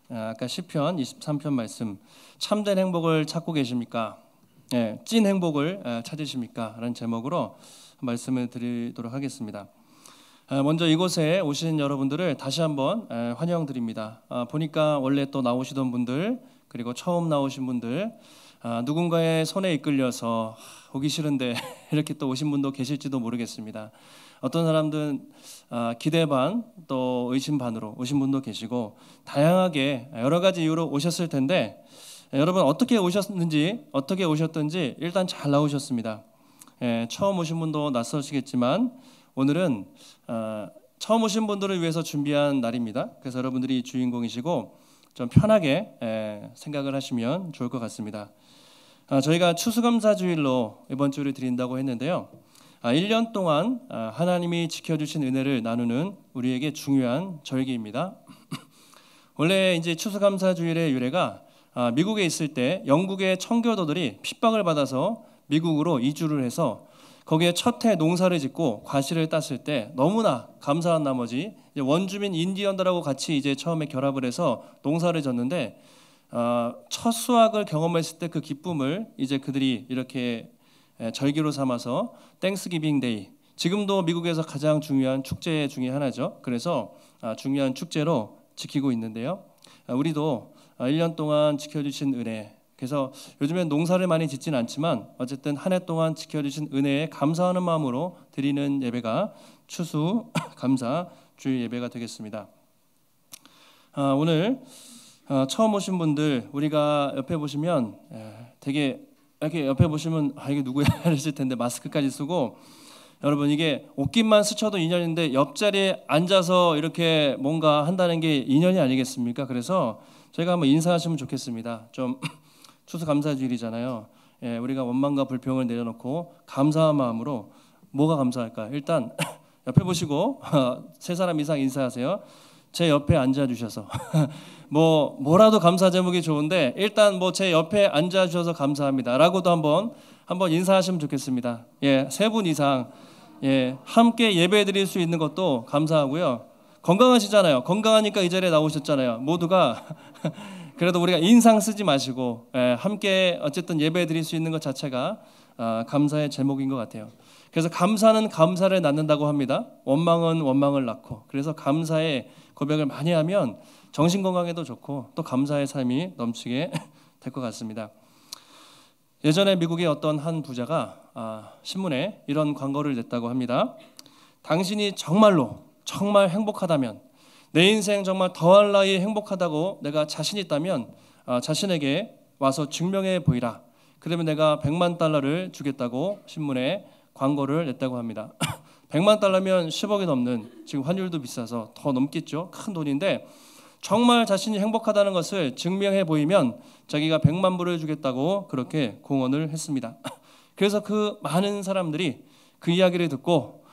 아까 시편 23편 말씀, 참된 행복을 찾고 계십니까? 찐 행복을 찾으십니까? 라는 제목으로 말씀을 드리도록 하겠습니다. 먼저 이곳에 오신 여러분들을 다시 한번 환영드립니다. 보니까 원래 또 나오시던 분들, 그리고 처음 나오신 분들, 누군가의 손에 이끌려서 오기 싫은데 이렇게 또 오신 분도 계실지도 모르겠습니다. 어떤 사람들은 기대 반, 또 의심 반으로 오신 분도 계시고 다양하게 여러 가지 이유로 오셨을 텐데, 여러분 어떻게 오셨는지, 어떻게 오셨든지 일단 잘 나오셨습니다. 처음 오신 분도 낯설시겠지만 오늘은 처음 오신 분들을 위해서 준비한 날입니다. 그래서 여러분들이 주인공이시고 좀 편하게 생각을 하시면 좋을 것 같습니다. 저희가 추수감사주일로 이번 주를 드린다고 했는데요. 1년 동안 하나님이 지켜주신 은혜를 나누는 우리에게 중요한 절기입니다. 원래 이제 추수감사주일의 유래가 미국에 있을 때 영국의 청교도들이 핍박을 받아서 미국으로 이주를 해서 거기에 첫 해 농사를 짓고 과실을 땄을 때 너무나 감사한 나머지 원주민 인디언들하고 같이 이제 처음에 결합을 해서 농사를 졌는데, 첫 수확을 경험했을 때 그 기쁨을 이제 그들이 이렇게 절기로 삼아서 땡스기빙 데이, 지금도 미국에서 가장 중요한 축제 중에 하나죠. 그래서 중요한 축제로 지키고 있는데요. 우리도 1년 동안 지켜주신 은혜, 그래서 요즘엔 농사를 많이 짓진 않지만 어쨌든 한 해 동안 지켜주신 은혜에 감사하는 마음으로 드리는 예배가 추수 감사 주일 예배가 되겠습니다. 오늘 처음 오신 분들, 우리가 옆에 보시면 되게 이렇게 옆에 보시면 이게 누구야 이러실 텐데 마스크까지 쓰고, 여러분 이게 옷깃만 스쳐도 인연인데 옆자리에 앉아서 이렇게 뭔가 한다는 게 인연이 아니겠습니까? 그래서 저희가 한번 인사하시면 좋겠습니다. 좀 추수감사주일이잖아요. 우리가 원망과 불평을 내려놓고 감사한 마음으로 뭐가 감사할까? 일단 옆에 보시고 세 사람 이상 인사하세요. 제 옆에 앉아주셔서 뭐라도 감사 제목이 좋은데 일단 제 옆에 앉아주셔서 감사합니다 라고도 한번 인사하시면 좋겠습니다. 세 분 이상 함께 예배 드릴 수 있는 것도 감사하고요. 건강하시잖아요. 건강하니까 이 자리에 나오셨잖아요. 모두가 그래도 우리가 인상 쓰지 마시고 함께 어쨌든 예배 드릴 수 있는 것 자체가 감사의 제목인 것 같아요. 그래서 감사는 감사를 낳는다고 합니다. 원망은 원망을 낳고, 그래서 감사의 고백을 많이 하면 정신 건강에도 좋고 또 감사의 삶이 넘치게 될 것 같습니다. 예전에 미국의 어떤 한 부자가 신문에 이런 광고를 냈다고 합니다. 당신이 정말 행복하다면, 내 인생 정말 더할 나위 행복하다고 내가 자신 있다면 자신에게 와서 증명해 보이라. 그러면 내가 100만 달러를 주겠다고 신문에 광고를 냈다고 합니다. 100만 달러면 10억이 넘는, 지금 환율도 비싸서 더 넘겠죠. 큰 돈인데 정말 자신이 행복하다는 것을 증명해 보이면 자기가 100만 불을 주겠다고 그렇게 공언을 했습니다. 그래서 그 많은 사람들이 그 이야기를 듣고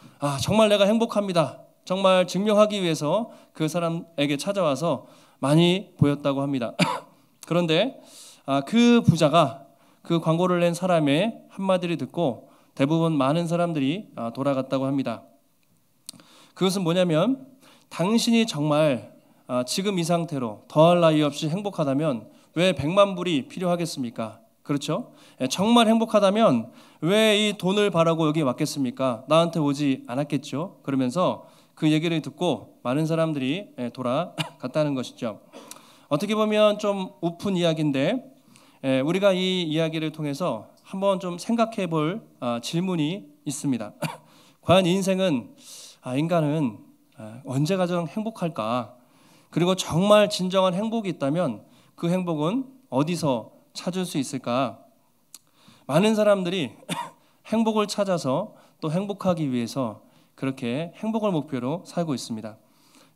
정말 내가 행복합니다, 정말 증명하기 위해서 그 사람에게 찾아와서 많이 보였다고 합니다. 그런데 그 부자가 그 광고를 낸 사람의 한마디를 듣고 대부분 많은 사람들이 돌아갔다고 합니다. 그것은 뭐냐면, 당신이 정말 지금 이 상태로 더할 나위 없이 행복하다면 왜 100만 불이 필요하겠습니까? 그렇죠? 정말 행복하다면 왜 이 돈을 바라고 여기 왔겠습니까? 나한테 오지 않았겠죠? 그러면서 그 얘기를 듣고 많은 사람들이 돌아갔다는 것이죠. 어떻게 보면 좀 우픈 이야기인데, 우리가 이 이야기를 통해서 한번 좀 생각해 볼 질문이 있습니다. 과연 인생은, 인간은 언제 가장 행복할까? 그리고 정말 진정한 행복이 있다면 그 행복은 어디서 찾을 수 있을까? 많은 사람들이 행복을 찾아서 또 행복하기 위해서 그렇게 행복을 목표로 살고 있습니다.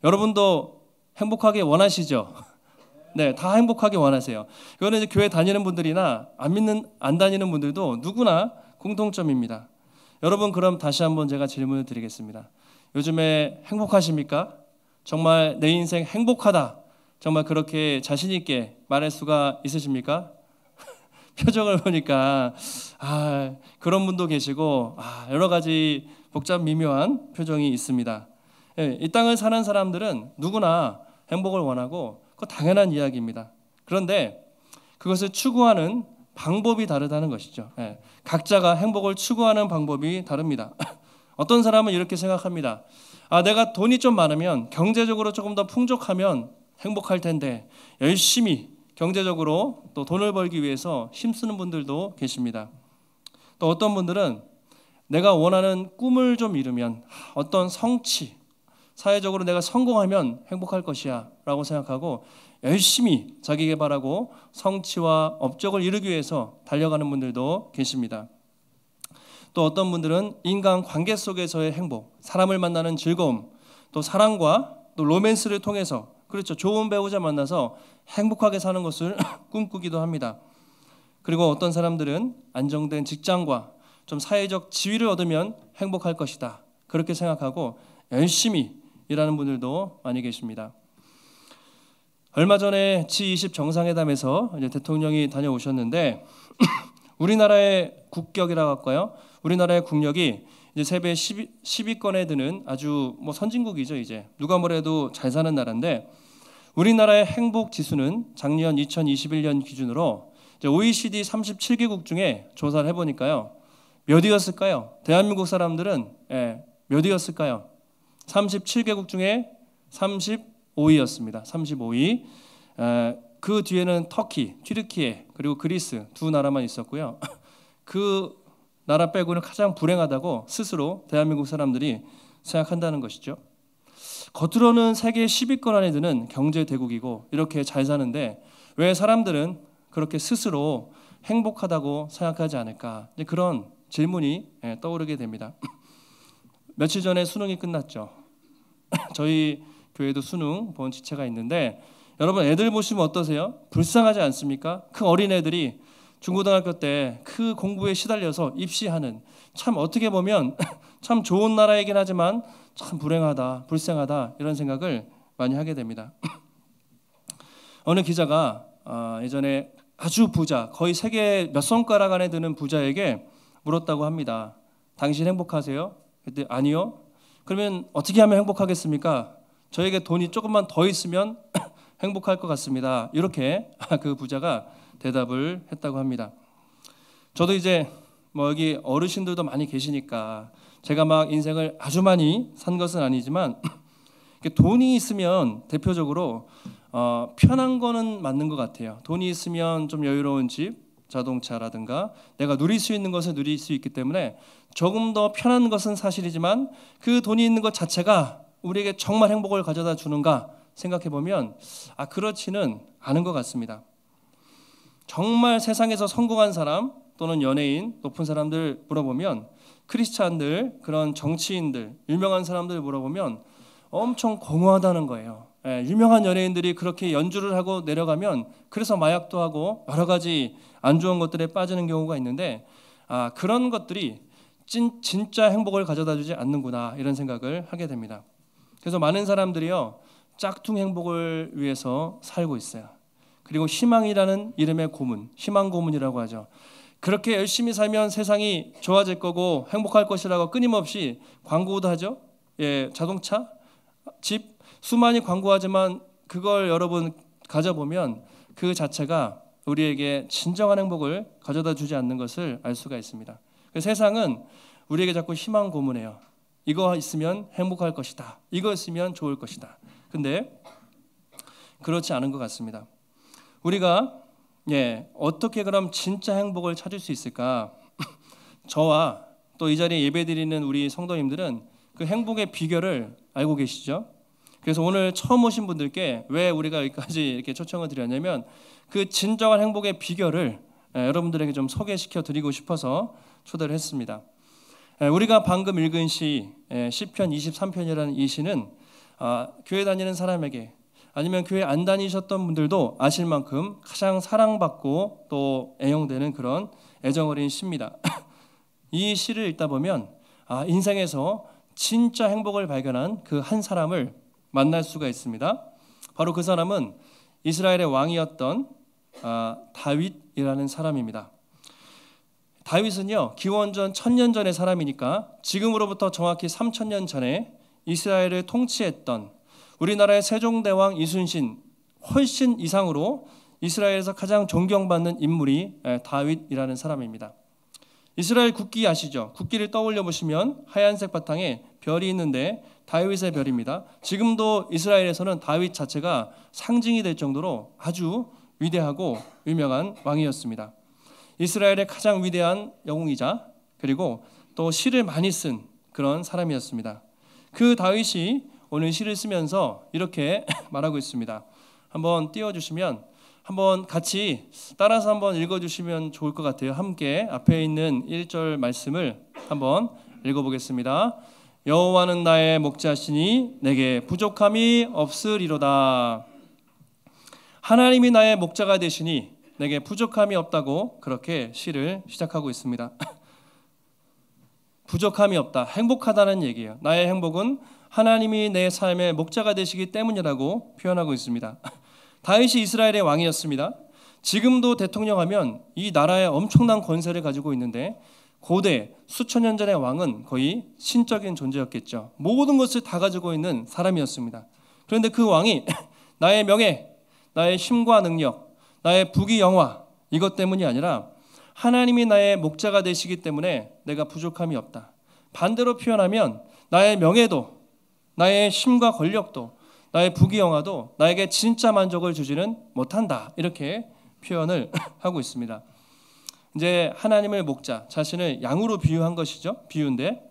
여러분도 행복하게 원하시죠? 네, 다 행복하게 원하세요. 이거는 이제 교회 다니는 분들이나 안 다니는 분들도 누구나 공통점입니다. 여러분, 그럼 다시 한번 제가 질문을 드리겠습니다. 요즘에 행복하십니까? 정말 내 인생 행복하다, 정말 그렇게 자신 있게 말할 수가 있으십니까? 표정을 보니까 그런 분도 계시고 여러 가지 복잡 미묘한 표정이 있습니다. 이 땅을 사는 사람들은 누구나 행복을 원하고 그거 당연한 이야기입니다. 그런데 그것을 추구하는 방법이 다르다는 것이죠. 각자가 행복을 추구하는 방법이 다릅니다. 어떤 사람은 이렇게 생각합니다. 내가 돈이 좀 많으면, 경제적으로 조금 더 풍족하면 행복할 텐데, 열심히 경제적으로 또 돈을 벌기 위해서 힘쓰는 분들도 계십니다. 또 어떤 분들은 내가 원하는 꿈을 좀 이루면, 어떤 성취, 사회적으로 내가 성공하면 행복할 것이야 라고 생각하고 열심히 자기 개발하고 성취와 업적을 이루기 위해서 달려가는 분들도 계십니다. 또 어떤 분들은 인간 관계 속에서의 행복, 사람을 만나는 즐거움, 또 사랑과 또 로맨스를 통해서, 그렇죠, 좋은 배우자 만나서 행복하게 사는 것을 꿈꾸기도 합니다. 그리고 어떤 사람들은 안정된 직장과 좀 사회적 지위를 얻으면 행복할 것이다, 그렇게 생각하고 열심히 일하는 분들도 많이 계십니다. 얼마 전에 G20 정상회담에서 이제 대통령이 다녀오셨는데 우리나라의 국격이라고 할까요? 우리나라의 국력이 이제 세계 10위권에 드는 아주 선진국이죠. 이제 누가 뭐래도 잘 사는 나라인데, 우리나라의 행복 지수는 작년 2021년 기준으로 이제 OECD 37개국 중에 조사를 해보니까요, 몇 위였을까요? 대한민국 사람들은 몇 위였을까요? 37개국 중에 35위였습니다. 35위. 그 뒤에는 터키, 튀르키예, 그리고 그리스 두 나라만 있었고요. 그 나라 빼고는 가장 불행하다고 스스로 대한민국 사람들이 생각한다는 것이죠. 겉으로는 세계 10위권 안에 드는 경제 대국이고 이렇게 잘 사는데 왜 사람들은 그렇게 스스로 행복하다고 생각하지 않을까? 그런 질문이 떠오르게 됩니다. 며칠 전에 수능이 끝났죠. 저희 교회도 수능 본 지체가 있는데, 여러분 애들 보시면 어떠세요? 불쌍하지 않습니까? 그 어린애들이 중고등학교 때 그 공부에 시달려서 입시하는, 참 어떻게 보면 참 좋은 나라이긴 하지만 참 불행하다, 불쌍하다, 이런 생각을 많이 하게 됩니다. 어느 기자가 예전에 아주 부자, 거의 세계 몇 손가락 안에 드는 부자에게 물었다고 합니다. 당신 행복하세요? 그때 아니요. 그러면 어떻게 하면 행복하겠습니까? 저에게 돈이 조금만 더 있으면 행복할 것 같습니다. 이렇게 그 부자가 대답을 했다고 합니다. 저도 이제 여기 어르신들도 많이 계시니까 제가 막 인생을 아주 많이 산 것은 아니지만 돈이 있으면 대표적으로 편한 거는 맞는 것 같아요. 돈이 있으면 좀 여유로운 집, 자동차라든가 내가 누릴 수 있는 것을 누릴 수 있기 때문에 조금 더 편한 것은 사실이지만 그 돈이 있는 것 자체가 우리에게 정말 행복을 가져다 주는가 생각해 보면 그렇지는 않은 것 같습니다. 정말 세상에서 성공한 사람 또는 연예인, 높은 사람들 물어보면, 크리스찬들, 그런 정치인들, 유명한 사람들 물어보면 엄청 공허하다는 거예요. 유명한 연예인들이 그렇게 연주를 하고 내려가면 그래서 마약도 하고 여러 가지 안 좋은 것들에 빠지는 경우가 있는데 그런 것들이 진짜 행복을 가져다 주지 않는구나, 이런 생각을 하게 됩니다. 그래서 많은 사람들이요, 짝퉁 행복을 위해서 살고 있어요. 그리고 희망이라는 이름의 고문, 희망 고문이라고 하죠. 그렇게 열심히 살면 세상이 좋아질 거고 행복할 것이라고 끊임없이 광고도 하죠. 자동차, 집, 수많이 광고하지만 그걸 여러분 가져보면 그 자체가 우리에게 진정한 행복을 가져다 주지 않는 것을 알 수가 있습니다. 세상은 우리에게 자꾸 희망 고문해요. 이거 있으면 행복할 것이다, 이거 있으면 좋을 것이다. 근데 그렇지 않은 것 같습니다. 우리가 어떻게 그럼 진짜 행복을 찾을 수 있을까? 저와 또 이 자리에 예배드리는 우리 성도님들은 그 행복의 비결을 알고 계시죠? 그래서 오늘 처음 오신 분들께 왜 우리가 여기까지 이렇게 초청을 드렸냐면 그 진정한 행복의 비결을 여러분들에게 좀 소개시켜 드리고 싶어서 초대를 했습니다. 우리가 방금 읽은 시 시편 23편이라는 이 시는 교회 다니는 사람에게, 아니면 교회 안 다니셨던 분들도 아실 만큼 가장 사랑받고 또 애용되는 그런 애정어린 시입니다. 이 시를 읽다 보면 인생에서 진짜 행복을 발견한 그 한 사람을 만날 수가 있습니다. 바로 그 사람은 이스라엘의 왕이었던 다윗이라는 사람입니다. 다윗은요, 기원전 1000년 전의 사람이니까 지금으로부터 정확히 3000년 전에 이스라엘을 통치했던 우리나라의 세종대왕 이순신 훨씬 이상으로 이스라엘에서 가장 존경받는 인물이 다윗이라는 사람입니다. 이스라엘 국기 아시죠? 국기를 떠올려 보시면 하얀색 바탕에 별이 있는데 다윗의 별입니다. 지금도 이스라엘에서는 다윗 자체가 상징이 될 정도로 아주 위대하고 유명한 왕이었습니다. 이스라엘의 가장 위대한 영웅이자 그리고 또 시를 많이 쓴 그런 사람이었습니다. 그 다윗이 오늘 시를 쓰면서 이렇게 말하고 있습니다. 한번 띄워주시면 한번 같이 따라서 한번 읽어주시면 좋을 것 같아요. 함께 앞에 있는 1절 말씀을 한번 읽어보겠습니다. 여호와는 나의 목자시니 내게 부족함이 없으리로다. 하나님이 나의 목자가 되시니 내게 부족함이 없다고 그렇게 시를 시작하고 있습니다. 부족함이 없다, 행복하다는 얘기예요. 나의 행복은 하나님이 내 삶의 목자가 되시기 때문이라고 표현하고 있습니다. 다윗이 이스라엘의 왕이었습니다. 지금도 대통령하면 이 나라의 엄청난 권세를 가지고 있는데 고대 수천 년 전의 왕은 거의 신적인 존재였겠죠. 모든 것을 다 가지고 있는 사람이었습니다. 그런데 그 왕이 나의 명예, 나의 힘과 능력, 나의 부귀영화 이것 때문이 아니라 하나님이 나의 목자가 되시기 때문에 내가 부족함이 없다. 반대로 표현하면 나의 명예도 나의 힘과 권력도 나의 부귀영화도 나에게 진짜 만족을 주지는 못한다. 이렇게 표현을 하고 있습니다. 이제 하나님을 목자, 자신을 양으로 비유한 것이죠. 비유인데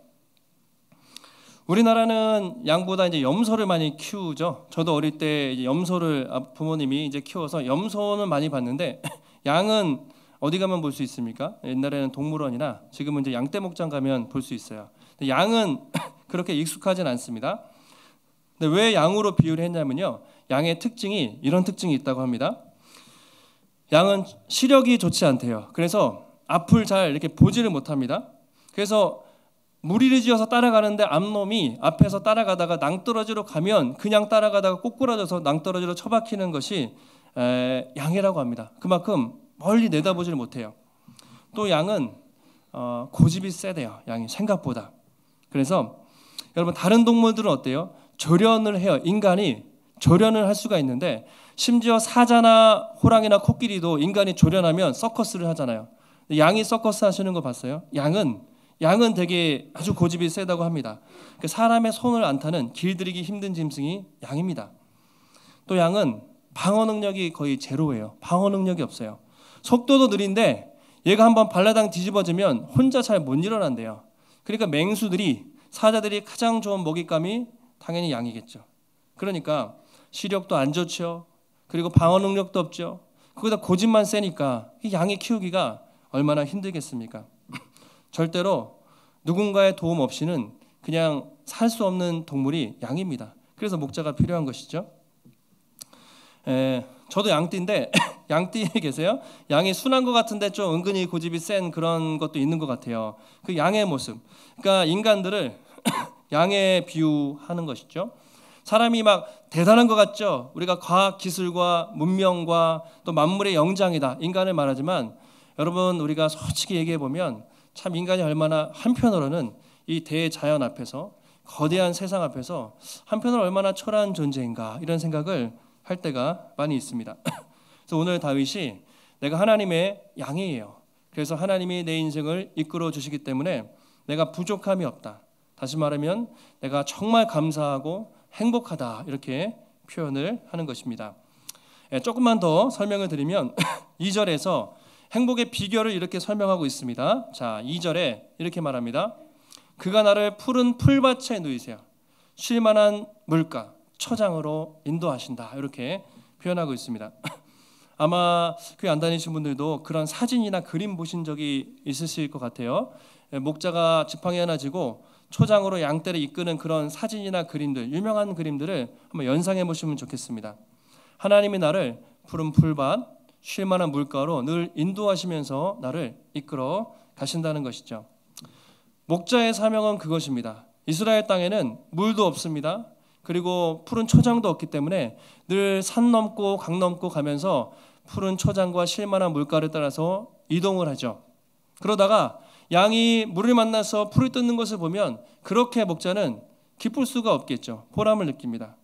우리나라는 양보다 이제 염소를 많이 키우죠. 저도 어릴 때 이제 염소를 부모님이 이제 키워서 염소는 많이 봤는데 양은 어디 가면 볼 수 있습니까? 옛날에는 동물원이나 지금은 이제 양떼목장 가면 볼 수 있어요. 근데 양은 그렇게 익숙하진 않습니다. 근데 왜 양으로 비유를 했냐면요. 양의 특징이 이런 특징이 있다고 합니다. 양은 시력이 좋지 않대요. 그래서 앞을 잘 이렇게 보지를 못합니다. 그래서 무리를 지어서 따라가는데 앞놈이 앞에서 따라가다가 낭떠러지로 가면 그냥 따라가다가 꼬꾸라져서 낭떠러지로 처박히는 것이 양이라고 합니다. 그만큼 멀리 내다보지를 못해요. 또 양은 고집이 세대요. 양이 생각보다. 그래서 여러분 다른 동물들은 어때요? 조련을 해요. 인간이 조련을 할 수가 있는데 심지어 사자나 호랑이나 코끼리도 인간이 조련하면 서커스를 하잖아요. 양이 서커스 하시는 거 봤어요? 양은 되게 아주 고집이 세다고 합니다. 사람의 손을 안 타는 길들이기 힘든 짐승이 양입니다. 또 양은 방어 능력이 거의 제로예요. 방어 능력이 없어요. 속도도 느린데 얘가 한번 발라당 뒤집어지면 혼자 잘 못 일어난대요. 그러니까 맹수들이 사자들이 가장 좋은 먹잇감이 당연히 양이겠죠. 그러니까 시력도 안 좋죠. 그리고 방어 능력도 없죠. 거기다 고집만 세니까 이 양이 키우기가 얼마나 힘들겠습니까? 절대로 누군가의 도움 없이는 그냥 살 수 없는 동물이 양입니다. 그래서 목자가 필요한 것이죠. 저도 양띠인데 양띠에 계세요? 양이 순한 것 같은데 좀 은근히 고집이 센 그런 것도 있는 것 같아요. 그 양의 모습. 그러니까 인간들을 양에 비유하는 것이죠. 사람이 막 대단한 것 같죠. 우리가 과학 기술과 문명과 또 만물의 영장이다 인간을 말하지만 여러분 우리가 솔직히 얘기해 보면 참 인간이 얼마나 한편으로는 이 대자연 앞에서 거대한 세상 앞에서 한편으로 얼마나 초라한 존재인가 이런 생각을 할 때가 많이 있습니다. 그래서 오늘 다윗이 내가 하나님의 양이에요. 그래서 하나님이 내 인생을 이끌어 주시기 때문에 내가 부족함이 없다. 다시 말하면 내가 정말 감사하고 행복하다 이렇게 표현을 하는 것입니다. 조금만 더 설명을 드리면 2절에서 행복의 비결을 이렇게 설명하고 있습니다. 자, 2절에 이렇게 말합니다. 그가 나를 푸른 풀밭에 누이세요. 쉴 만한 물가, 초장으로 인도하신다. 이렇게 표현하고 있습니다. 아마 교회 안 다니신 분들도 그런 사진이나 그림 보신 적이 있으실 것 같아요. 목자가 지팡이 하나 지고 초장으로 양떼를 이끄는 그런 사진이나 그림들, 유명한 그림들을 한번 연상해 보시면 좋겠습니다. 하나님이 나를 푸른 풀밭, 쉴 만한 물가로 늘 인도하시면서 나를 이끌어 가신다는 것이죠. 목자의 사명은 그것입니다. 이스라엘 땅에는 물도 없습니다. 그리고 푸른 초장도 없기 때문에 늘 산 넘고 강 넘고 가면서 푸른 초장과 쉴 만한 물가를 따라서 이동을 하죠. 그러다가 양이 물을 만나서 풀을 뜯는 것을 보면 그렇게 목자는 기쁠 수가 없겠죠. 보람을 느낍니다.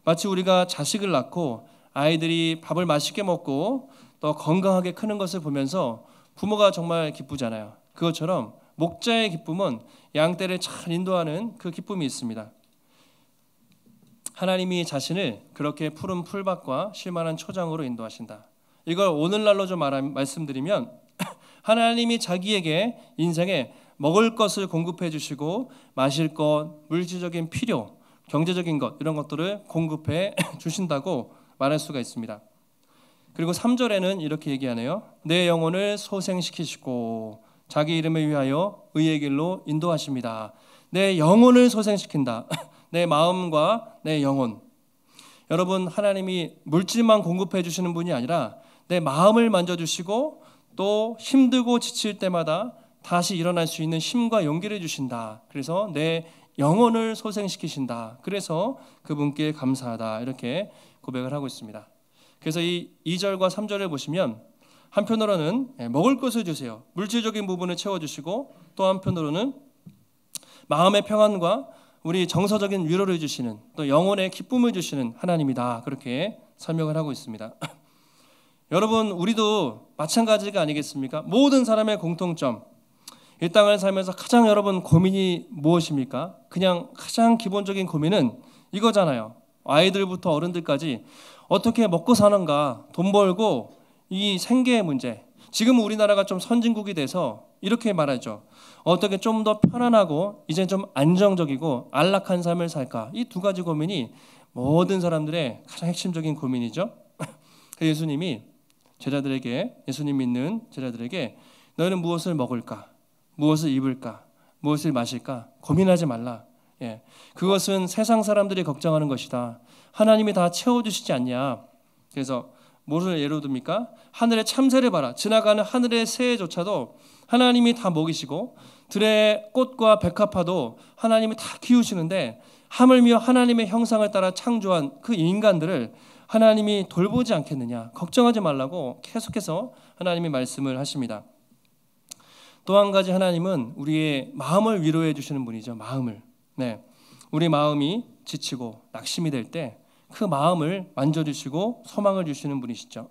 마치 우리가 자식을 낳고 아이들이 밥을 맛있게 먹고 또 건강하게 크는 것을 보면서 부모가 정말 기쁘잖아요. 그것처럼 목자의 기쁨은 양떼를 잘 인도하는 그 기쁨이 있습니다. 하나님이 자신을 그렇게 푸른 풀밭과 쉴만한 초장으로 인도하신다. 이걸 오늘날로 좀 말씀드리면 하나님이 자기에게 인생에 먹을 것을 공급해 주시고 마실 것, 물질적인 필요, 경제적인 것 이런 것들을 공급해 주신다고 말할 수가 있습니다. 그리고 3절에는 이렇게 얘기하네요. 내 영혼을 소생시키시고 자기 이름을 위하여 의의 길로 인도하십니다. 내 영혼을 소생시킨다. 내 마음과 내 영혼. 여러분, 하나님이 물질만 공급해 주시는 분이 아니라 내 마음을 만져주시고 또 힘들고 지칠 때마다 다시 일어날 수 있는 힘과 용기를 주신다. 그래서 내 영혼을 소생시키신다. 그래서 그분께 감사하다. 이렇게 고백을 하고 있습니다. 그래서 이 2절과 3절을 보시면 한편으로는 먹을 것을 주세요. 물질적인 부분을 채워주시고 또 한편으로는 마음의 평안과 우리 정서적인 위로를 주시는 또 영혼의 기쁨을 주시는 하나님이다. 그렇게 설명을 하고 있습니다. 여러분, 우리도 마찬가지가 아니겠습니까? 모든 사람의 공통점, 이 땅을 살면서 가장 여러분 고민이 무엇입니까? 그냥 가장 기본적인 고민은 이거잖아요. 아이들부터 어른들까지 어떻게 먹고 사는가, 돈 벌고 이 생계의 문제. 지금 우리나라가 좀 선진국이 돼서 이렇게 말하죠. 어떻게 좀 더 편안하고 이제 좀 안정적이고 안락한 삶을 살까? 이 두 가지 고민이 모든 사람들의 가장 핵심적인 고민이죠. 예수님이 예수님 믿는 제자들에게 너희는 무엇을 먹을까? 무엇을 입을까? 무엇을 마실까? 고민하지 말라. 그것은 세상 사람들이 걱정하는 것이다. 하나님이 다 채워주시지 않냐. 그래서 무엇을 예로 듭니까? 하늘의 참새를 봐라. 지나가는 하늘의 새조차도 하나님이 다 먹이시고 들의 꽃과 백합화도 하나님이 다 키우시는데 하물며 하나님의 형상을 따라 창조한 그 인간들을 하나님이 돌보지 않겠느냐. 걱정하지 말라고 계속해서 하나님이 말씀을 하십니다. 또 한 가지 하나님은 우리의 마음을 위로해 주시는 분이죠. 마음을. 우리 마음이 지치고 낙심이 될 때 그 마음을 만져주시고 소망을 주시는 분이시죠.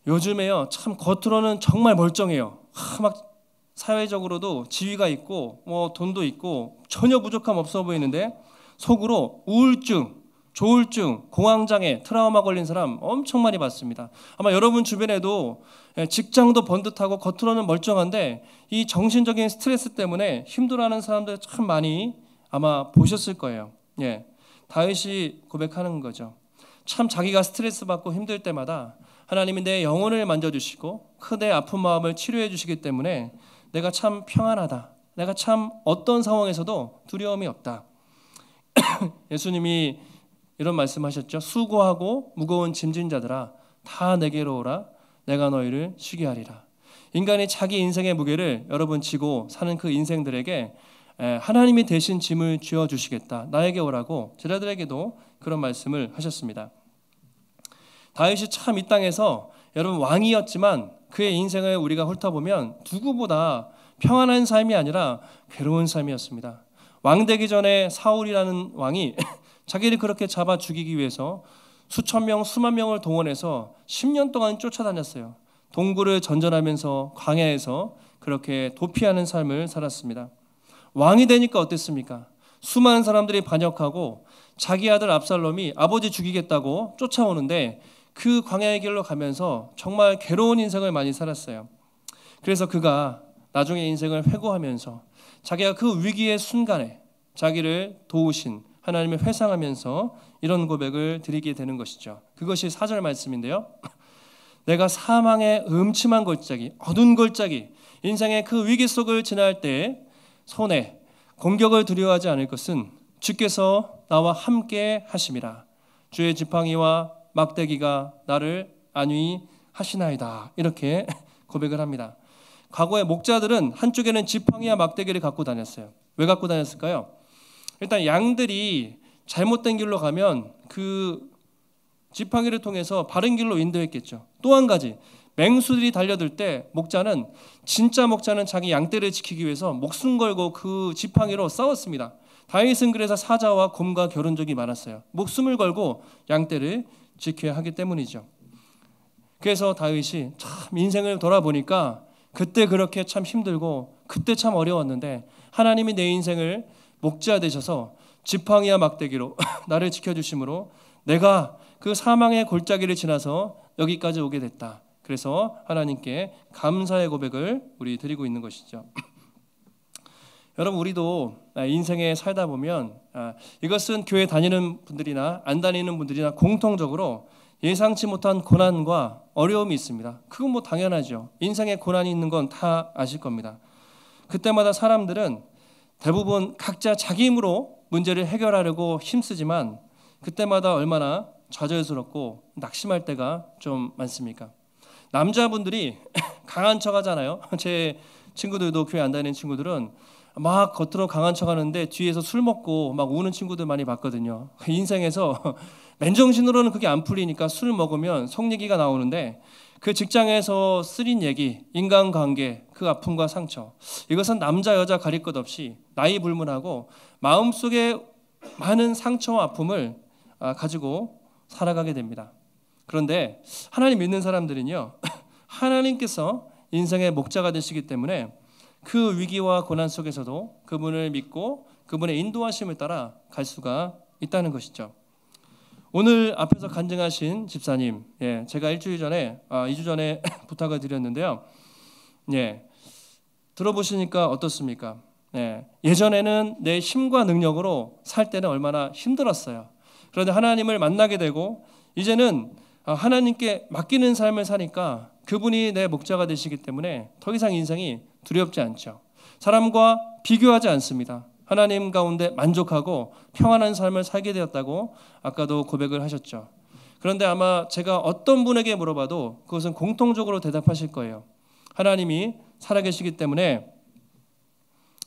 요즘에요, 참 겉으로는 정말 멀쩡해요. 막 사회적으로도 지위가 있고 뭐 돈도 있고 전혀 부족함 없어 보이는데 속으로 우울증, 조울증, 공황장애, 트라우마 걸린 사람 엄청 많이 봤습니다. 아마 여러분 주변에도 직장도 번듯하고 겉으로는 멀쩡한데 이 정신적인 스트레스 때문에 힘들어하는 사람들 참 많이 아마 보셨을 거예요. 다윗이 고백하는 거죠. 참 자기가 스트레스 받고 힘들 때마다 하나님이 내 영혼을 만져주시고 내 아픈 마음을 치료해 주시기 때문에 내가 참 평안하다. 내가 참 어떤 상황에서도 두려움이 없다. 예수님이 이런 말씀하셨죠. 수고하고 무거운 짐진 자들아 다 내게로 오라. 내가 너희를 쉬게 하리라. 인간이 자기 인생의 무게를 여러분 지고 사는 그 인생들에게 하나님이 대신 짐을 쥐어주시겠다. 나에게 오라고 제자들에게도 그런 말씀을 하셨습니다. 다윗이 참 이 땅에서 여러분 왕이었지만 그의 인생을 우리가 훑어보면 누구보다 평안한 삶이 아니라 괴로운 삶이었습니다. 왕 되기 전에 사울이라는 왕이 자기를 그렇게 잡아 죽이기 위해서 수천 명, 수만 명을 동원해서 10년 동안 쫓아다녔어요. 동굴을 전전하면서 광야에서 그렇게 도피하는 삶을 살았습니다. 왕이 되니까 어땠습니까? 수많은 사람들이 반역하고 자기 아들 압살롬이 아버지 죽이겠다고 쫓아오는데 그 광야의 길로 가면서 정말 괴로운 인생을 많이 살았어요. 그래서 그가 나중에 인생을 회고하면서 자기가 그 위기의 순간에 자기를 도우신 하나님을 회상하면서 이런 고백을 드리게 되는 것이죠. 그것이 4절 말씀인데요. 내가 사망의 음침한 골짜기, 어두운 골짜기, 인생의 그 위기 속을 지날 때 손에 공격을 두려워하지 않을 것은 주께서 나와 함께 하심이라. 주의 지팡이와 막대기가 나를 안위 하시나이다. 이렇게 고백을 합니다. 과거의 목자들은 한쪽에는 지팡이와 막대기를 갖고 다녔어요. 왜 갖고 다녔을까요? 일단 양들이 잘못된 길로 가면 그 지팡이를 통해서 바른 길로 인도했겠죠. 또 한 가지, 맹수들이 달려들 때 진짜 목자는 자기 양떼를 지키기 위해서 목숨 걸고 그 지팡이로 싸웠습니다. 다윗은 그래서 사자와 곰과 겨룬 적이 많았어요. 목숨을 걸고 양떼를 지켜야 하기 때문이죠. 그래서 다윗이 참 인생을 돌아보니까 그때 그렇게 참 힘들고 그때 참 어려웠는데 하나님이 내 인생을 목자 되셔서 지팡이와 막대기로 나를 지켜주심으로 내가 그 사망의 골짜기를 지나서 여기까지 오게 됐다. 그래서 하나님께 감사의 고백을 우리 드리고 있는 것이죠. 여러분, 우리도 인생에 살다 보면 이것은 교회 다니는 분들이나 안 다니는 분들이나 공통적으로 예상치 못한 고난과 어려움이 있습니다. 그건 뭐 당연하죠. 인생에 고난이 있는 건 다 아실 겁니다. 그때마다 사람들은 대부분 각자 자기 힘으로 문제를 해결하려고 힘쓰지만 그때마다 얼마나 좌절스럽고 낙심할 때가 좀 많습니까? 남자분들이 강한 척 하잖아요. 제 친구들도, 교회 안 다니는 친구들은 막 겉으로 강한 척 하는데 뒤에서 술 먹고 막 우는 친구들 많이 봤거든요. 인생에서 맨정신으로는 그게 안 풀리니까 술 먹으면 속 얘기가 나오는데 그 직장에서 쓰린 얘기, 인간관계, 그 아픔과 상처, 이것은 남자 여자 가릴 것 없이 나이 불문하고 마음속에 많은 상처와 아픔을 가지고 살아가게 됩니다. 그런데 하나님 믿는 사람들은요, 하나님께서 인생의 목자가 되시기 때문에 그 위기와 고난 속에서도 그분을 믿고 그분의 인도하심을 따라 갈 수가 있다는 것이죠. 오늘 앞에서 간증하신 집사님, 제가 2주 전에 부탁을 드렸는데요. 들어보시니까 어떻습니까? 예전에는 내 힘과 능력으로 살 때는 얼마나 힘들었어요. 그런데 하나님을 만나게 되고 이제는 하나님께 맡기는 삶을 사니까 그분이 내 목자가 되시기 때문에 더 이상 인생이 두렵지 않죠. 사람과 비교하지 않습니다. 하나님 가운데 만족하고 평안한 삶을 살게 되었다고 아까도 고백을 하셨죠. 그런데 아마 제가 어떤 분에게 물어봐도 그것은 공통적으로 대답하실 거예요. 하나님이 살아계시기 때문에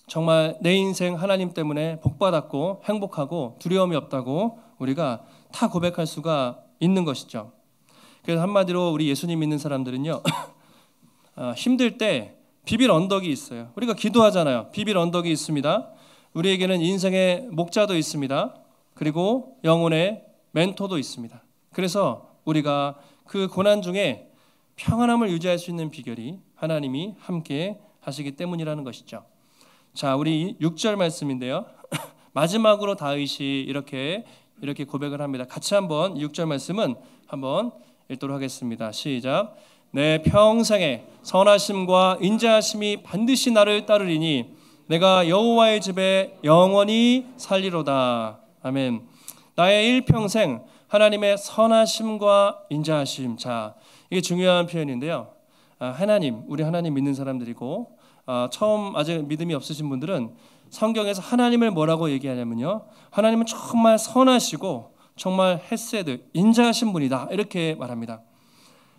정말 내 인생 하나님 때문에 복받았고 행복하고 두려움이 없다고 우리가 다 고백할 수가 있는 것이죠. 그래서 한마디로 우리 예수님 믿는 사람들은요, 힘들 때 비빌 언덕이 있어요. 우리가 기도하잖아요. 비빌 언덕이 있습니다. 우리에게는 인생의 목자도 있습니다. 그리고 영혼의 멘토도 있습니다. 그래서 우리가 그 고난 중에 평안함을 유지할 수 있는 비결이 하나님이 함께 하시기 때문이라는 것이죠. 자, 우리 6절 말씀인데요. 마지막으로 다윗이 이렇게 고백을 합니다. 같이 한번 6절 말씀은 한번 읽도록 하겠습니다. 시작. 내 평생에 선하심과 인자하심이 반드시 나를 따르리니 내가 여호와의 집에 영원히 살리로다. 아멘. 나의 일평생 하나님의 선하심과 인자하심. 자, 이게 중요한 표현인데요. 우리 하나님 믿는 사람들이고 처음 아직 믿음이 없으신 분들은 성경에서 하나님을 뭐라고 얘기하냐면요, 하나님은 정말 선하시고 정말 헤세드, 인자하신 분이다, 이렇게 말합니다.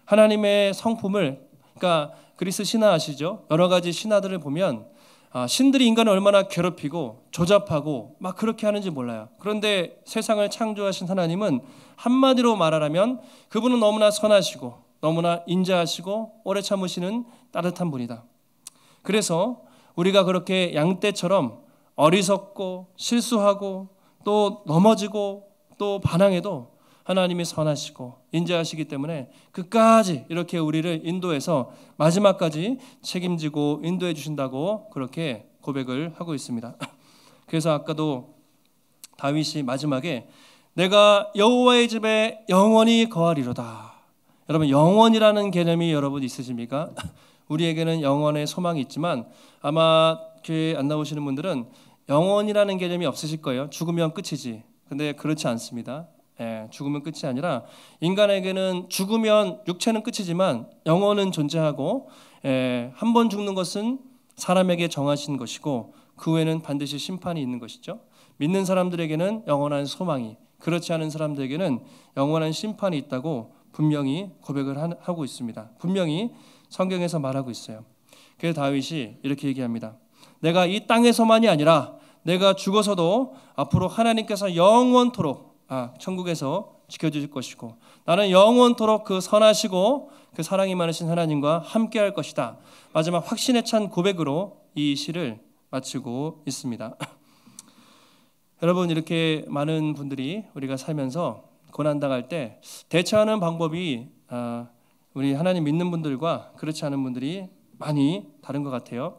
하나님의 성품을, 그러니까 그리스 신화 아시죠? 여러 가지 신화들을 보면 신들이 인간을 얼마나 괴롭히고 조잡하고 막 그렇게 하는지 몰라요. 그런데 세상을 창조하신 하나님은 한마디로 말하라면 그분은 너무나 선하시고 너무나 인자하시고 오래 참으시는 따뜻한 분이다. 그래서 우리가 그렇게 양떼처럼 어리석고 실수하고 또 넘어지고 또 반항해도 하나님이 선하시고 인자하시기 때문에 끝까지 이렇게 우리를 인도해서 마지막까지 책임지고 인도해 주신다고 그렇게 고백을 하고 있습니다. 그래서 아까도 다윗이 마지막에 내가 여호와의 집에 영원히 거하리로다. 여러분, 영원이라는 개념이 여러분 있으십니까? 우리에게는 영원의 소망이 있지만 아마 교회 안 나오시는 분들은 영원이라는 개념이 없으실 거예요. 죽으면 끝이지. 근데 그렇지 않습니다. 죽으면 끝이 아니라 인간에게는 죽으면 육체는 끝이지만 영혼은 존재하고 한 번 죽는 것은 사람에게 정하신 것이고 그 후에는 반드시 심판이 있는 것이죠. 믿는 사람들에게는 영원한 소망이, 그렇지 않은 사람들에게는 영원한 심판이 있다고 분명히 고백을 하고 있습니다. 분명히 성경에서 말하고 있어요. 그래서 다윗이 이렇게 얘기합니다. 내가 이 땅에서만이 아니라 내가 죽어서도 앞으로 하나님께서 영원토록 천국에서 지켜주실 것이고 나는 영원토록 그 선하시고 그 사랑이 많으신 하나님과 함께할 것이다. 마지막 확신에 찬 고백으로 이 시를 마치고 있습니다. 여러분, 이렇게 많은 분들이 우리가 살면서 고난당할 때 대처하는 방법이 우리 하나님 믿는 분들과 그렇지 않은 분들이 많이 다른 것 같아요.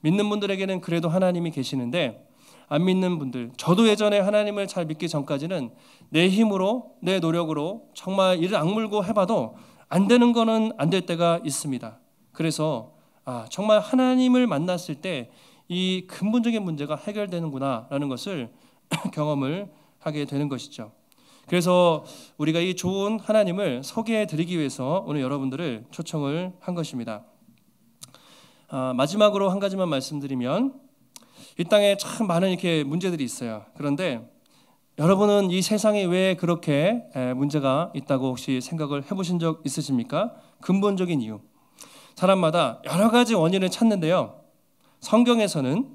믿는 분들에게는 그래도 하나님이 계시는데 안 믿는 분들, 저도 예전에 하나님을 잘 믿기 전까지는 내 힘으로 내 노력으로 정말 이를 악물고 해봐도 안 되는 거는 안 될 때가 있습니다. 그래서 정말 하나님을 만났을 때 이 근본적인 문제가 해결되는구나라는 것을 경험을 하게 되는 것이죠. 그래서 우리가 이 좋은 하나님을 소개해 드리기 위해서 오늘 여러분들을 초청을 한 것입니다. 마지막으로 한 가지만 말씀드리면 이 땅에 참 많은 이렇게 문제들이 있어요. 그런데 여러분은 이 세상에 왜 그렇게 문제가 있다고 혹시 생각을 해보신 적 있으십니까? 근본적인 이유. 사람마다 여러 가지 원인을 찾는데요. 성경에서는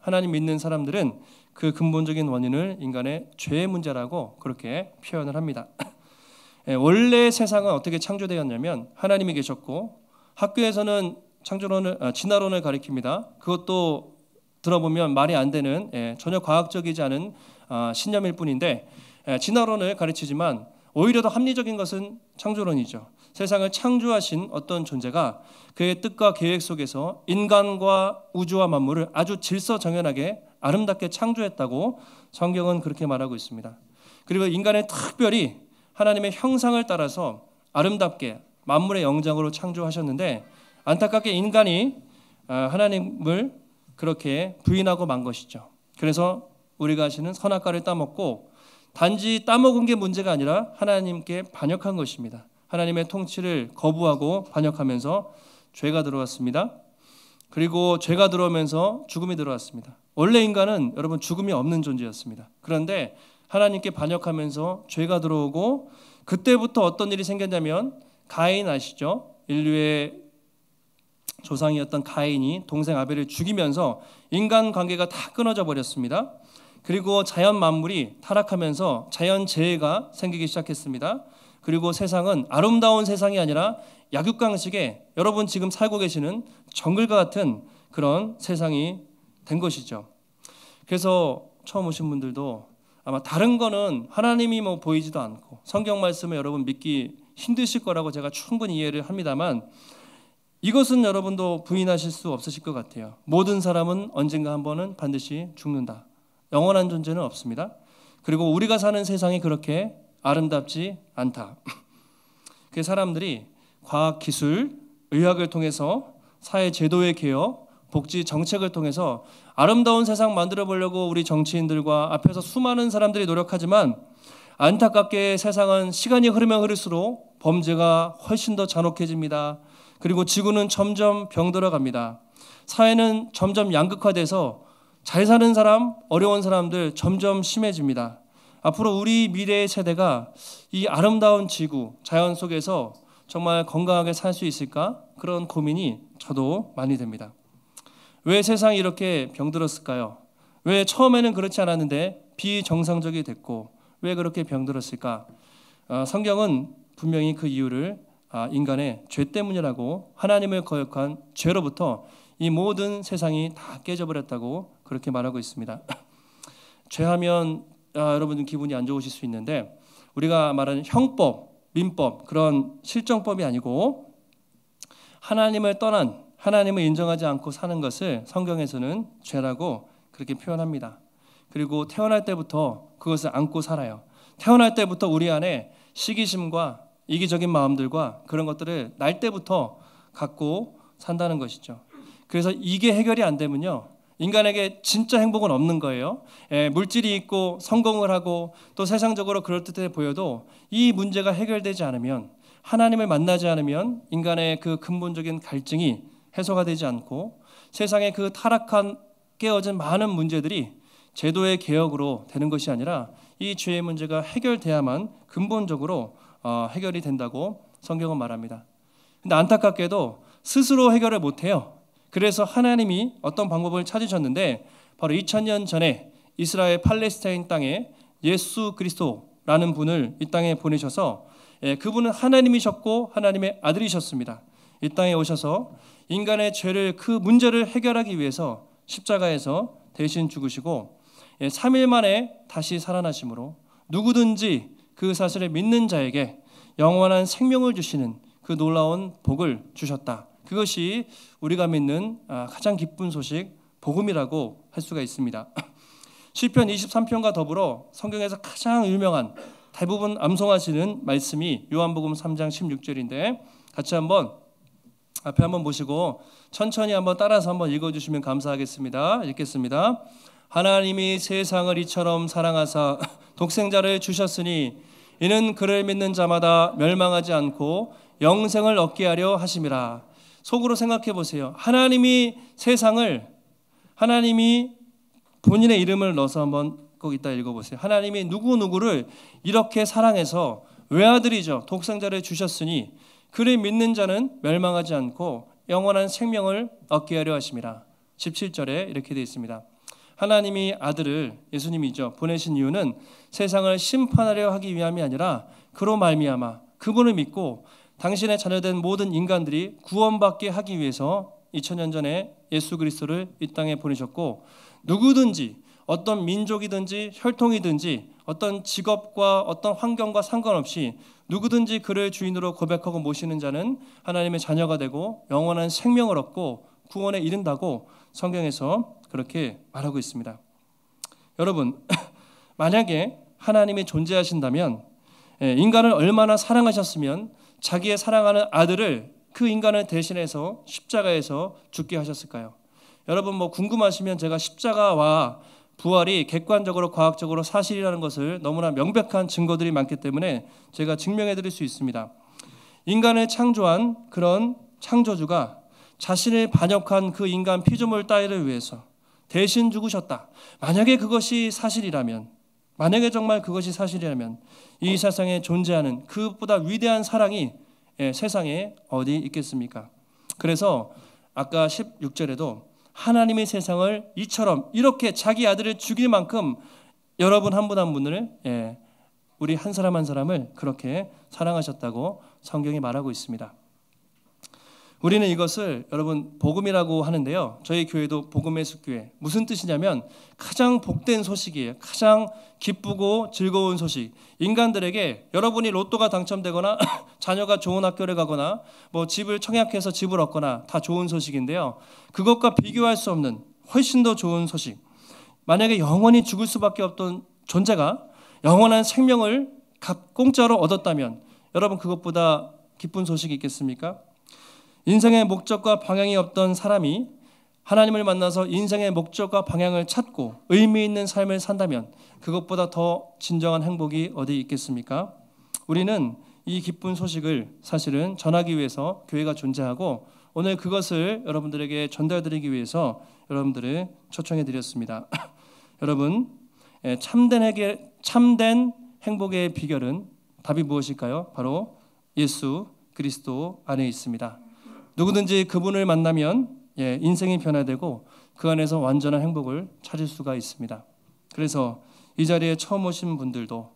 하나님 믿는 사람들은 그 근본적인 원인을 인간의 죄의 문제라고 그렇게 표현을 합니다. 원래 세상은 어떻게 창조되었냐면 하나님이 계셨고 학교에서는 진화론을 가리킵니다. 그것도 들어보면 말이 안 되는 전혀 과학적이지 않은 신념일 뿐인데 진화론을 가르치지만 오히려 더 합리적인 것은 창조론이죠. 세상을 창조하신 어떤 존재가 그의 뜻과 계획 속에서 인간과 우주와 만물을 아주 질서정연하게 아름답게 창조했다고 성경은 그렇게 말하고 있습니다. 그리고 인간을 특별히 하나님의 형상을 따라서 아름답게 만물의 영장으로 창조하셨는데 안타깝게 인간이 하나님을 그렇게 부인하고 만 것이죠. 그래서 우리가 아시는 선악과를 따먹고 단지 따먹은 게 문제가 아니라 하나님께 반역한 것입니다. 하나님의 통치를 거부하고 반역하면서 죄가 들어왔습니다. 그리고 죄가 들어오면서 죽음이 들어왔습니다. 원래 인간은 여러분 죽음이 없는 존재였습니다. 그런데 하나님께 반역하면서 죄가 들어오고 그때부터 어떤 일이 생겼냐면 가인 아시죠? 인류의 조상이었던 가인이 동생 아벨을 죽이면서 인간관계가 다 끊어져 버렸습니다. 그리고 자연 만물이 타락하면서 자연재해가 생기기 시작했습니다. 그리고 세상은 아름다운 세상이 아니라 약육강식의 여러분 지금 살고 계시는 정글과 같은 그런 세상이 된 것이죠. 그래서 처음 오신 분들도 아마 다른 거는 하나님이 보이지도 않고 성경 말씀을 여러분 믿기 힘드실 거라고 제가 충분히 이해를 합니다만 이것은 여러분도 부인하실 수 없으실 것 같아요. 모든 사람은 언젠가 한 번은 반드시 죽는다. 영원한 존재는 없습니다. 그리고 우리가 사는 세상이 그렇게 아름답지 않다. 그 사람들이 과학, 기술, 의학을 통해서 사회 제도의 개혁, 복지 정책을 통해서 아름다운 세상 만들어 보려고 우리 정치인들과 앞에서 수많은 사람들이 노력하지만 안타깝게 세상은 시간이 흐르면 흐를수록 범죄가 훨씬 더 잔혹해집니다. 그리고 지구는 점점 병들어 갑니다. 사회는 점점 양극화돼서 잘 사는 사람, 어려운 사람들 점점 심해집니다. 앞으로 우리 미래의 세대가 이 아름다운 지구, 자연 속에서 정말 건강하게 살 수 있을까? 그런 고민이 저도 많이 됩니다. 왜 세상이 이렇게 병들었을까요? 왜 처음에는 그렇지 않았는데 비정상적이 됐고 왜 그렇게 병들었을까? 성경은 분명히 그 이유를 인간의 죄 때문이라고 하나님을 거역한 죄로부터 이 모든 세상이 다 깨져버렸다고 그렇게 말하고 있습니다. 죄하면 여러분 기분이 안 좋으실 수 있는데 우리가 말하는 형법, 민법 그런 실정법이 아니고 하나님을 떠난 하나님을 인정하지 않고 사는 것을 성경에서는 죄라고 그렇게 표현합니다. 그리고 태어날 때부터 그것을 안고 살아요. 태어날 때부터 우리 안에 시기심과 이기적인 마음들과 그런 것들을 날 때부터 갖고 산다는 것이죠. 그래서 이게 해결이 안 되면요. 인간에게 진짜 행복은 없는 거예요. 물질이 있고 성공을 하고 또 세상적으로 그럴듯해 보여도 이 문제가 해결되지 않으면 하나님을 만나지 않으면 인간의 그 근본적인 갈증이 해소가 되지 않고 세상의 그 타락한 깨어진 많은 문제들이 제도의 개혁으로 되는 것이 아니라 이 죄의 문제가 해결돼야만 근본적으로 해결이 된다고 성경은 말합니다. 근데 안타깝게도 스스로 해결을 못해요. 그래서 하나님이 어떤 방법을 찾으셨는데 바로 2000년 전에 이스라엘 팔레스타인 땅에 예수 그리스도라는 분을 이 땅에 보내셔서 그분은 하나님이셨고 하나님의 아들이셨습니다. 이 땅에 오셔서 인간의 죄를 그 문제를 해결하기 위해서 십자가에서 대신 죽으시고 3일 만에 다시 살아나심으로 누구든지 그 그 사실을 믿는 자에게 영원한 생명을 주시는 그 놀라운 복을 주셨다. 그것이 우리가 믿는 가장 기쁜 소식, 복음이라고 할 수가 있습니다. 시편 23편과 더불어 성경에서 가장 유명한, 대부분 암송하시는 말씀이 요한복음 3장 16절인데 같이 한번 앞에 한번 보시고 천천히 한번 따라서 한번 읽어주시면 감사하겠습니다. 읽겠습니다. 하나님이 세상을 이처럼 사랑하사 독생자를 주셨으니 이는 그를 믿는 자마다 멸망하지 않고 영생을 얻게 하려 하심이라. 속으로 생각해 보세요. 하나님이 세상을, 하나님이 본인의 이름을 넣어서 한번 꼭 이따 읽어보세요. 하나님이 누구누구를 이렇게 사랑해서 외아들이죠, 독생자를 주셨으니 그를 믿는 자는 멸망하지 않고 영원한 생명을 얻게 하려 하심이라. 17절에 이렇게 되어 있습니다. 하나님이 아들을, 예수님이죠, 보내신 이유는 세상을 심판하려 하기 위함이 아니라 그로 말미암아 그분을 믿고 당신의 자녀된 모든 인간들이 구원받게 하기 위해서 2000년 전에 예수 그리스도를 이 땅에 보내셨고, 누구든지 어떤 민족이든지 혈통이든지 어떤 직업과 어떤 환경과 상관없이 누구든지 그를 주인으로 고백하고 모시는 자는 하나님의 자녀가 되고 영원한 생명을 얻고 구원에 이른다고 성경에서 그렇게 말하고 있습니다. 여러분, 만약에 하나님이 존재하신다면 인간을 얼마나 사랑하셨으면 자기의 사랑하는 아들을, 그 인간을 대신해서 십자가에서 죽게 하셨을까요? 여러분 궁금하시면 제가 십자가와 부활이 객관적으로 과학적으로 사실이라는 것을 너무나 명백한 증거들이 많기 때문에 제가 증명해 드릴 수 있습니다. 인간을 창조한 그런 창조주가 자신을 반역한 그 인간 피조물 따위를 위해서 대신 죽으셨다. 만약에 그것이 사실이라면, 만약에 정말 그것이 사실이라면 이 세상에 존재하는 그것보다 위대한 사랑이 세상에 어디 있겠습니까? 그래서 아까 16절에도 하나님의 세상을 이처럼, 이렇게 자기 아들을 죽일 만큼 여러분 한 분 한 분을, 우리 한 사람 한 사람을 그렇게 사랑하셨다고 성경이 말하고 있습니다. 우리는 이것을 여러분 복음이라고 하는데요, 저희 교회도 복음의 숲교회, 무슨 뜻이냐면 가장 복된 소식이에요. 가장 기쁘고 즐거운 소식. 인간들에게 여러분이 로또가 당첨되거나 자녀가 좋은 학교를 가거나 집을 청약해서 집을 얻거나 다 좋은 소식인데요, 그것과 비교할 수 없는 훨씬 더 좋은 소식. 만약에 영원히 죽을 수밖에 없던 존재가 영원한 생명을 공짜로 얻었다면 여러분 그것보다 기쁜 소식이 있겠습니까? 인생의 목적과 방향이 없던 사람이 하나님을 만나서 인생의 목적과 방향을 찾고 의미 있는 삶을 산다면 그것보다 더 진정한 행복이 어디 있겠습니까? 우리는 이 기쁜 소식을 사실은 전하기 위해서 교회가 존재하고, 오늘 그것을 여러분들에게 전달드리기 위해서 여러분들을 초청해 드렸습니다. 여러분, 참된 행복의 비결은, 답이 무엇일까요? 바로 예수 그리스도 안에 있습니다. 누구든지 그분을 만나면 인생이 변화되고 그 안에서 완전한 행복을 찾을 수가 있습니다. 그래서 이 자리에 처음 오신 분들도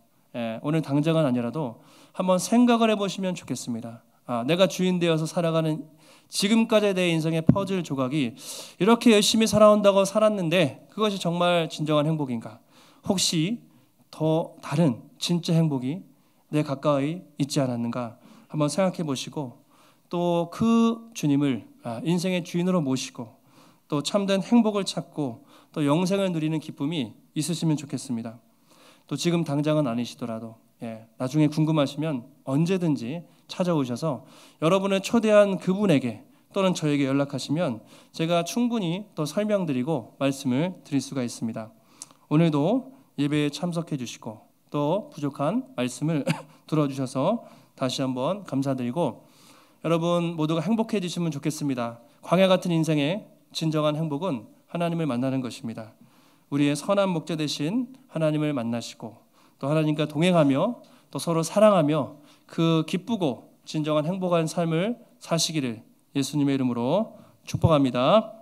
오늘 당장은 아니라도 한번 생각을 해보시면 좋겠습니다. 내가 주인 되어서 살아가는 지금까지의 내 인생의 퍼즐 조각이 이렇게 열심히 살아온다고 살았는데 그것이 정말 진정한 행복인가? 혹시 더 다른 진짜 행복이 내 가까이 있지 않았는가? 한번 생각해 보시고, 또 그 주님을 인생의 주인으로 모시고 또 참된 행복을 찾고 또 영생을 누리는 기쁨이 있으시면 좋겠습니다. 또 지금 당장은 아니시더라도 나중에 궁금하시면 언제든지 찾아오셔서 여러분을 초대한 그분에게 또는 저에게 연락하시면 제가 충분히 또 설명드리고 말씀을 드릴 수가 있습니다. 오늘도 예배에 참석해 주시고 또 부족한 말씀을 들어주셔서 다시 한번 감사드리고, 여러분 모두가 행복해지시면 좋겠습니다. 광야 같은 인생의 진정한 행복은 하나님을 만나는 것입니다. 우리의 선한 목자 되신 하나님을 만나시고 또 하나님과 동행하며 또 서로 사랑하며 그 기쁘고 진정한 행복한 삶을 사시기를 예수님의 이름으로 축복합니다.